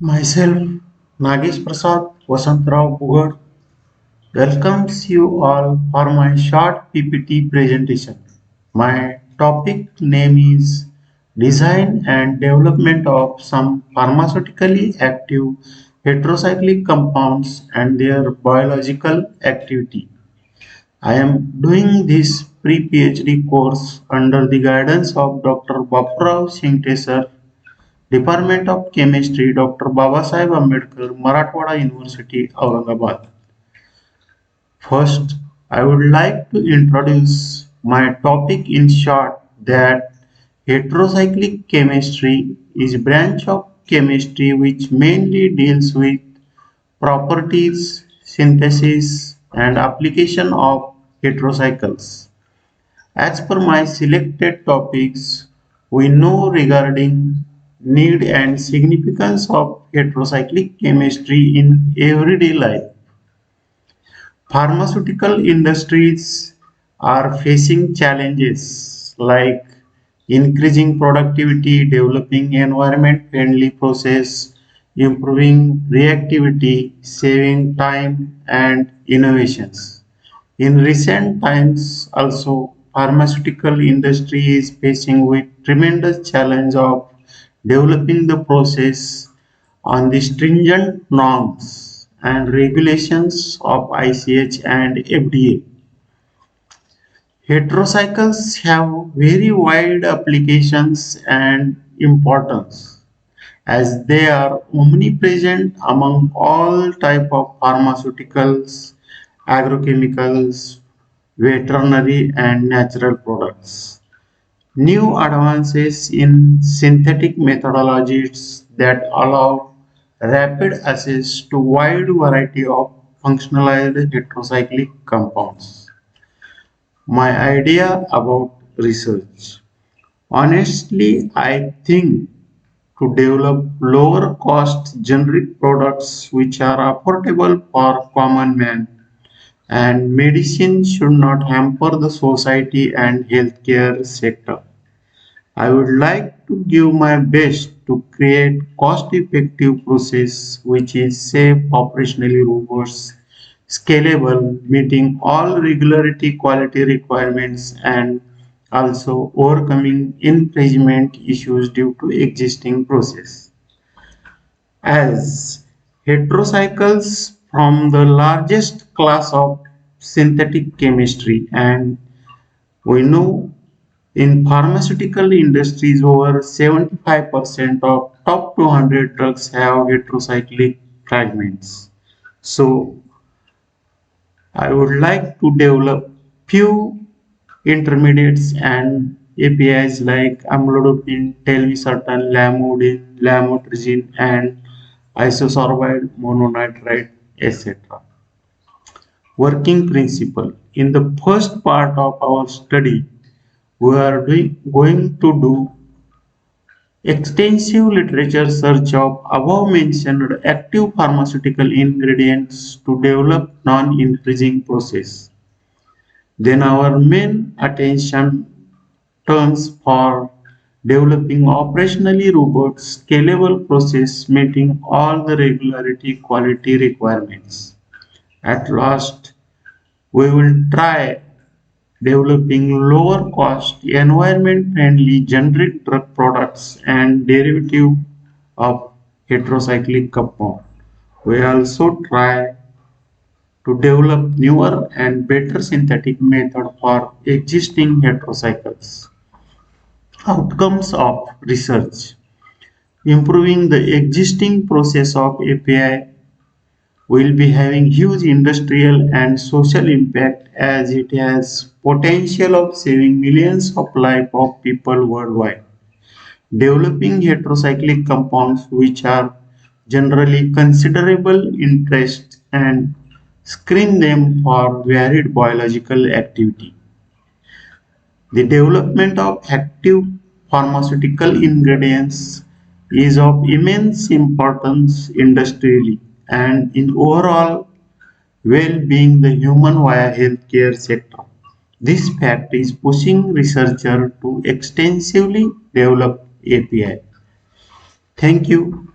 Myself, Nagesh Prasad Vasantrao Bugad, welcomes you all for my short PPT presentation. My topic name is Design and Development of some Pharmaceutically Active Heterocyclic Compounds and Their Biological Activity. I am doing this pre-PhD course under the guidance of Dr. Bapurao Singh sir, Department of Chemistry, Dr. Babasaheb Ambedkar, Marathwada University, Aurangabad. First, I would like to introduce my topic in short that heterocyclic chemistry is a branch of chemistry which mainly deals with properties, synthesis, and application of heterocycles. As per my selected topics, we know regarding need and significance of heterocyclic chemistry in everyday life. Pharmaceutical industries are facing challenges like increasing productivity, developing environment-friendly process, improving reactivity, saving time and innovations. In recent times also pharmaceutical industry is facing with tremendous challenge of developing the process on the stringent norms and regulations of ICH and FDA. Heterocycles have very wide applications and importance as they are omnipresent among all type of pharmaceuticals, agrochemicals, veterinary and natural products. New advances in synthetic methodologies that allow rapid access to wide variety of functionalized heterocyclic compounds. My idea about research. Honestly, I think to develop lower cost generic products which are affordable for common man and medicine should not hamper the society and healthcare sector. I would like to give my best to create cost-effective process which is safe, operationally robust, scalable, meeting all regularity quality requirements and also overcoming infringement issues due to existing process. As heterocycles from the largest class of synthetic chemistry and we know in pharmaceutical industries over 75% of top 200 drugs have heterocyclic fragments. So I would like to develop few intermediates and APIs like amlodipine, telmisartan, lamivudine, lamotrigine and isosorbide mononitrate, etc. Working principle. In the first part of our study, we are going to do extensive literature search of above mentioned active pharmaceutical ingredients to develop non-infringing process. Then our main attention turns for developing operationally robust, scalable process meeting all the regularity quality requirements. At last, we will try developing lower cost, environment friendly generic drug products and derivative of heterocyclic compound. We also try to develop newer and better synthetic method for existing heterocycles. Outcomes of research. Improving the existing process of API will be having huge industrial and social impact as it has potential of saving millions of lives of people worldwide. Developing heterocyclic compounds which are generally considerable interest and screen them for varied biological activity. The development of active pharmaceutical ingredients is of immense importance industrially and in overall well-being the human via healthcare sector. This fact is pushing researchers to extensively develop API. Thank you.